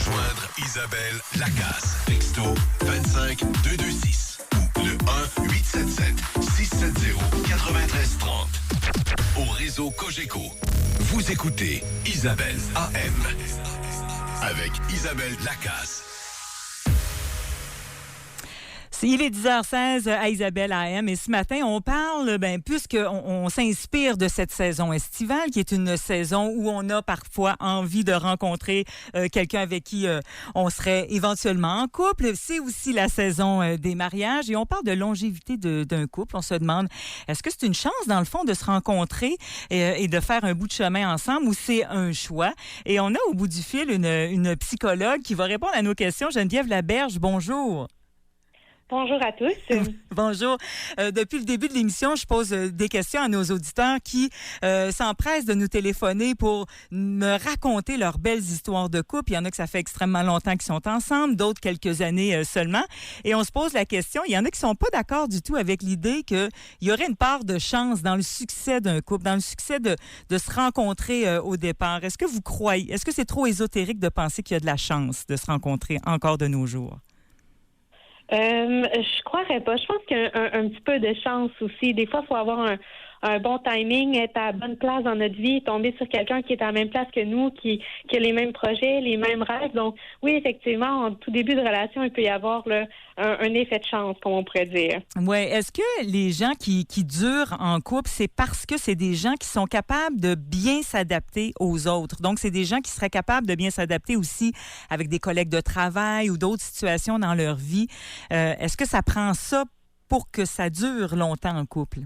Joindre Isabelle Lacasse. Texto 25 226 ou le 1-877-670-9330. Au réseau Cogeco. Vous écoutez Isabelle AM. Avec Isabelle Lacasse. Il est 10h16 à Isabelle AM et ce matin, on parle, puisqu'on s'inspire de cette saison estivale, qui est une saison où on a parfois envie de rencontrer quelqu'un avec qui on serait éventuellement en couple. C'est aussi la saison des mariages et on parle de longévité d'un couple. On se demande, est-ce que c'est une chance, dans le fond, de se rencontrer et de faire un bout de chemin ensemble ou c'est un choix? Et on a au bout du fil une psychologue qui va répondre à nos questions. Geneviève Laberge, bonjour. Bonjour à tous. Bonjour. Depuis le début de l'émission, je pose des questions à nos auditeurs qui s'empressent de nous téléphoner pour me raconter leurs belles histoires de couple. Il y en a que ça fait extrêmement longtemps qu'ils sont ensemble, d'autres quelques années seulement. Et on se pose la question, il y en a qui sont pas d'accord du tout avec l'idée qu'il y aurait une part de chance dans le succès d'un couple, dans le succès de se rencontrer au départ. Est-ce que vous croyez, est-ce que c'est trop ésotérique de penser qu'il y a de la chance de se rencontrer encore de nos jours? Je croirais pas. Je pense qu'il y a un petit peu de chance aussi. Des fois, il faut avoir un bon timing, être à la bonne place dans notre vie, tomber sur quelqu'un qui est à la même place que nous, qui a les mêmes projets, les mêmes rêves. Donc, oui, effectivement, en tout début de relation, il peut y avoir là, un effet de chance, comme on pourrait dire. Oui. Est-ce que les gens qui durent en couple, c'est parce que c'est des gens qui sont capables de bien s'adapter aux autres? Donc, c'est des gens qui seraient capables de bien s'adapter aussi avec des collègues de travail ou d'autres situations dans leur vie. Est-ce que ça prend ça pour que ça dure longtemps en couple?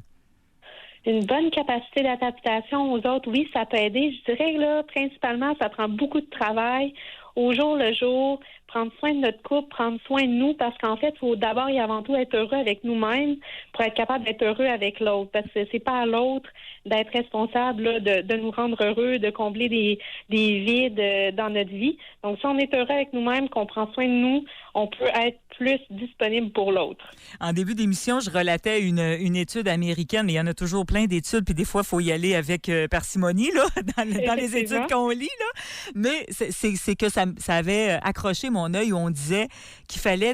Une bonne capacité d'adaptation aux autres, oui, ça peut aider. Je dirais là, principalement, ça prend beaucoup de travail au jour le jour, prendre soin de notre couple, prendre soin de nous, parce qu'en fait, il faut d'abord et avant tout être heureux avec nous-mêmes pour être capable d'être heureux avec l'autre. Parce que c'est pas à l'autre d'être responsable là, de nous rendre heureux, de combler des vides dans notre vie. Donc, si on est heureux avec nous-mêmes, qu'on prend soin de nous, on peut être plus disponible pour l'autre. En début d'émission, je relatais une étude américaine, mais il y en a toujours plein d'études, puis des fois, il faut y aller avec parcimonie là, dans les études qu'on lit. Là. Mais c'est que ça avait accroché mon œil où on disait qu'il fallait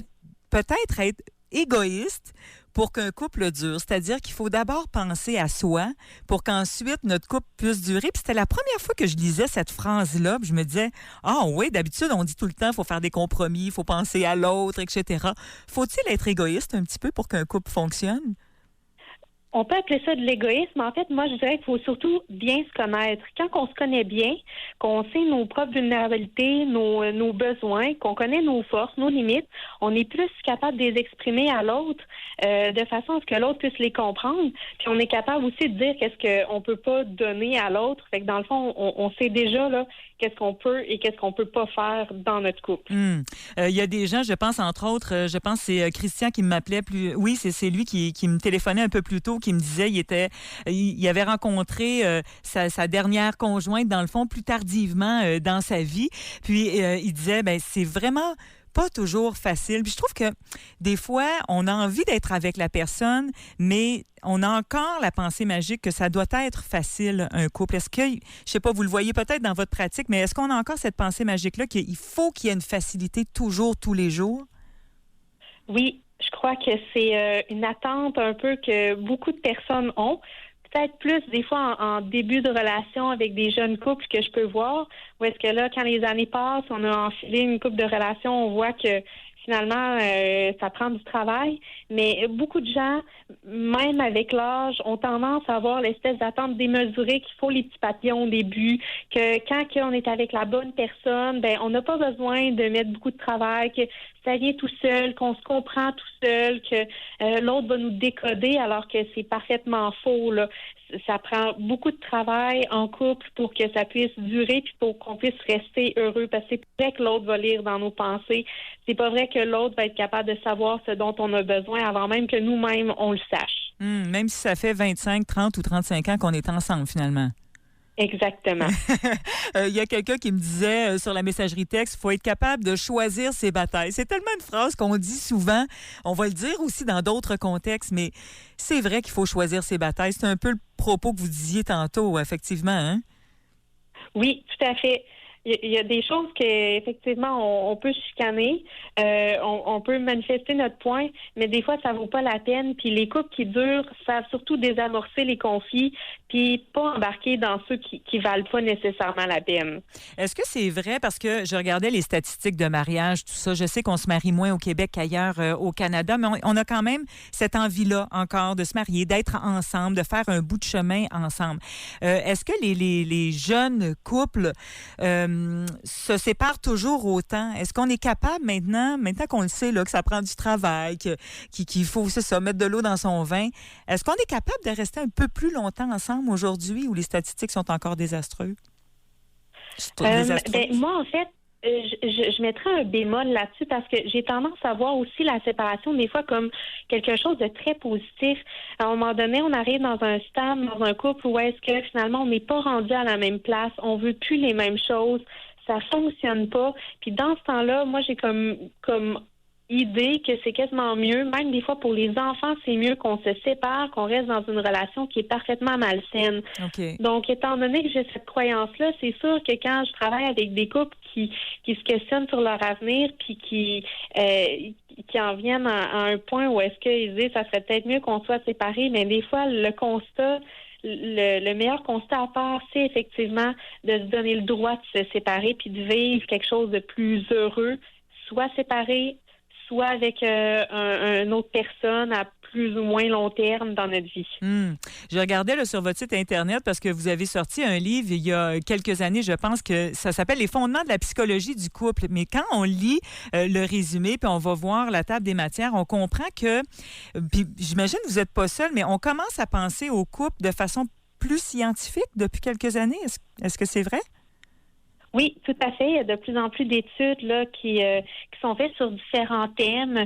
peut-être être égoïste pour qu'un couple dure. C'est-à-dire qu'il faut d'abord penser à soi pour qu'ensuite notre couple puisse durer. Puis c'était la première fois que je lisais cette phrase-là. Puis je me disais, oui, d'habitude, on dit tout le temps, il faut faire des compromis, il faut penser à l'autre, etc. Faut-il être égoïste un petit peu pour qu'un couple fonctionne? On peut appeler ça de l'égoïsme. En fait, moi, je dirais qu'il faut surtout bien se connaître. Quand on se connaît bien, qu'on sait nos propres vulnérabilités, nos besoins, qu'on connaît nos forces, nos limites, on est plus capable de les exprimer à l'autre de façon à ce que l'autre puisse les comprendre. Puis on est capable aussi de dire qu'est-ce qu'on peut pas donner à l'autre. Fait que dans le fond, on sait déjà là qu'est-ce qu'on peut et qu'est-ce qu'on peut pas faire dans notre couple. Il y a des gens, je pense, entre autres, c'est Christian qui m'appelait plus. Oui, c'est lui qui me téléphonait un peu plus tôt, qui me disait il avait rencontré sa dernière conjointe, dans le fond, plus tardivement dans sa vie. Puis il disait, c'est vraiment pas toujours facile. Puis je trouve que des fois, on a envie d'être avec la personne, mais on a encore la pensée magique que ça doit être facile, un couple. Est-ce que, je sais pas, vous le voyez peut-être dans votre pratique, mais est-ce qu'on a encore cette pensée magique-là qu'il faut qu'il y ait une facilité toujours, tous les jours? Oui, je crois que c'est une attente un peu que beaucoup de personnes ont. Peut-être plus des fois en début de relation avec des jeunes couples que je peux voir, où est-ce que là, quand les années passent, on a enfilé une couple de relations, on voit que finalement, ça prend du travail. Mais beaucoup de gens, même avec l'âge, ont tendance à avoir l'espèce d'attente démesurée qu'il faut les petits papillons au début, que quand on est avec la bonne personne, on n'a pas besoin de mettre beaucoup de travail, que ça vient tout seul, qu'on se comprend tout seul, que l'autre va nous décoder alors que c'est parfaitement faux, là. Ça prend beaucoup de travail en couple pour que ça puisse durer puis pour qu'on puisse rester heureux. Parce que c'est pas vrai que l'autre va lire dans nos pensées. C'est pas vrai que l'autre va être capable de savoir ce dont on a besoin avant même que nous-mêmes, on le sache. Même si ça fait 25, 30 ou 35 ans qu'on est ensemble, finalement. Exactement. Il y a quelqu'un qui me disait sur la messagerie texte, il faut être capable de choisir ses batailles. C'est tellement une phrase qu'on dit souvent. On va le dire aussi dans d'autres contextes, mais c'est vrai qu'il faut choisir ses batailles. C'est un peu le propos que vous disiez tantôt, effectivement. Hein? Oui, tout à fait. il y a des choses qu'effectivement, on peut chicaner, on peut manifester notre point, mais des fois, ça vaut pas la peine. Puis les couples qui durent savent surtout désamorcer les conflits, puis pas embarquer dans ceux qui valent pas nécessairement la peine. Est-ce que c'est vrai? Parce que je regardais les statistiques de mariage, tout ça. Je sais qu'on se marie moins au Québec qu'ailleurs au Canada, mais on a quand même cette envie-là encore de se marier, d'être ensemble, de faire un bout de chemin ensemble. Est-ce que les jeunes couples se séparent toujours autant? Est-ce qu'on est capable maintenant qu'on le sait, là, que ça prend du travail, qu'il faut mettre de l'eau dans son vin, est-ce qu'on est capable de rester un peu plus longtemps ensemble aujourd'hui où les statistiques sont encore désastreuses? Moi, en fait, je mettrais un bémol là-dessus parce que j'ai tendance à voir aussi la séparation des fois comme quelque chose de très positif. À un moment donné, on arrive dans un stade, dans un couple où est-ce que finalement on n'est pas rendu à la même place, on veut plus les mêmes choses, ça fonctionne pas. Puis dans ce temps-là, moi j'ai comme idée que c'est quasiment mieux, même des fois pour les enfants, c'est mieux qu'on se sépare, qu'on reste dans une relation qui est parfaitement malsaine. Okay. Donc, étant donné que j'ai cette croyance-là, c'est sûr que quand je travaille avec des couples qui se questionnent sur leur avenir, puis qui en viennent à un point où est-ce qu'ils disent ça serait peut-être mieux qu'on soit séparés, mais des fois, le constat, le meilleur constat à faire, c'est effectivement de se donner le droit de se séparer puis de vivre quelque chose de plus heureux, soit séparé, soit avec une autre personne à plus ou moins long terme dans notre vie. Je regardais là, sur votre site Internet parce que vous avez sorti un livre il y a quelques années, je pense que ça s'appelle « Les fondements de la psychologie du couple ». Mais quand on lit le résumé puis on va voir la table des matières, on comprend que, puis j'imagine que vous n'êtes pas seul, mais on commence à penser au couple de façon plus scientifique depuis quelques années. Est-ce que c'est vrai? Oui, tout à fait. Il y a de plus en plus d'études là qui sont faites sur différents thèmes,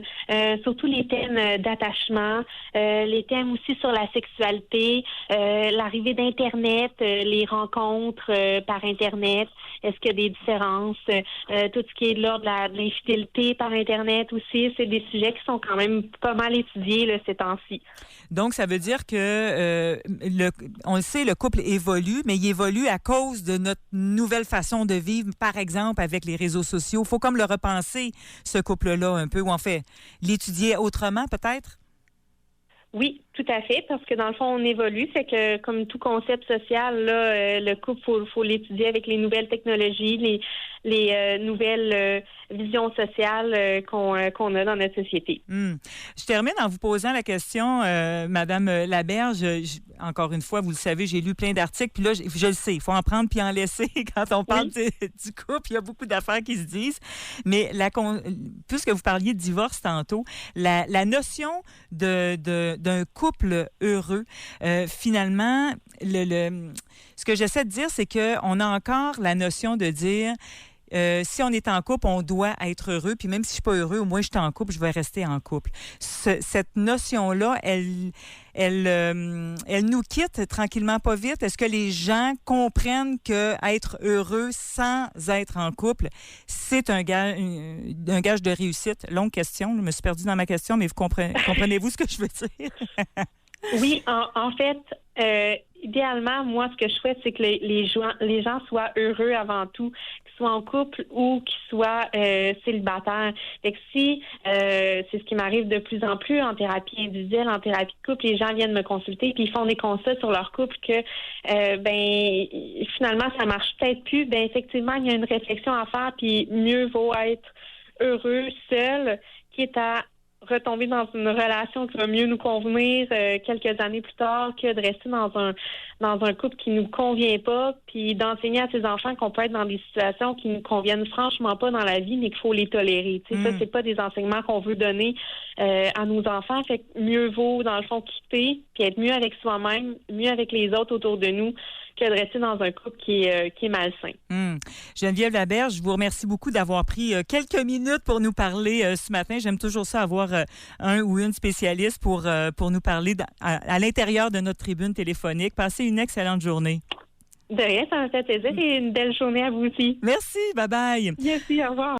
surtout les thèmes d'attachement, les thèmes aussi sur la sexualité, l'arrivée d'Internet, les rencontres par Internet. Est-ce qu'il y a des différences? Tout ce qui est de l'ordre de l'infidélité par Internet aussi, c'est des sujets qui sont quand même pas mal étudiés là, ces temps-ci. Donc, ça veut dire que, on le sait, le couple évolue, mais il évolue à cause de notre nouvelle façon de vivre, par exemple, avec les réseaux sociaux. Il faut comme le repenser, ce couple-là, un peu, ou en fait, l'étudier autrement, peut-être? Oui, tout à fait, parce que dans le fond, on évolue. C'est que, comme tout concept social, là, le couple, faut l'étudier avec les nouvelles technologies, les nouvelles visions sociales qu'on a dans notre société. Je termine en vous posant la question, Madame Laberge. Encore une fois, vous le savez, j'ai lu plein d'articles, puis là, je le sais, il faut en prendre puis en laisser quand on parle du couple. Il y a beaucoup d'affaires qui se disent. Mais puisque vous parliez de divorce tantôt, la notion d'un couple heureux, finalement, ce que j'essaie de dire, c'est qu'on a encore la notion de dire si on est en couple, on doit être heureux. Puis même si je suis pas heureux, au moins je suis en couple, je vais rester en couple. Cette notion-là, elle nous quitte tranquillement pas vite. Est-ce que les gens comprennent que être heureux sans être en couple, c'est un gage de réussite? Longue question. Je me suis perdue dans ma question, mais comprenez-vous ce que je veux dire? Oui, en fait, idéalement, moi, ce que je souhaite, c'est que les gens soient heureux avant tout, qu'ils soient en couple ou qu'ils soient célibataires. Fait que si, c'est ce qui m'arrive de plus en plus en thérapie individuelle, en thérapie de couple, les gens viennent me consulter puis ils font des constats sur leur couple que, finalement, ça marche peut-être plus. Ben, effectivement, il y a une réflexion à faire puis mieux vaut être heureux seul, quitte à retomber dans une relation qui va mieux nous convenir quelques années plus tard que de rester dans un couple qui nous convient pas, puis d'enseigner à ses enfants qu'on peut être dans des situations qui nous conviennent franchement pas dans la vie, mais qu'il faut les tolérer. Tu sais, ça, c'est pas des enseignements qu'on veut donner à nos enfants. Fait que mieux vaut, dans le fond, quitter, puis être mieux avec soi-même, mieux avec les autres autour de nous, que de rester dans un couple qui est malsain. Geneviève Laberge, je vous remercie beaucoup d'avoir pris quelques minutes pour nous parler ce matin. J'aime toujours ça, avoir un ou une spécialiste pour nous parler à l'intérieur de notre tribune téléphonique. Passez une excellente journée. De rien, ça m'a fait plaisir et une belle journée à vous aussi. Merci, bye-bye. Merci, au revoir.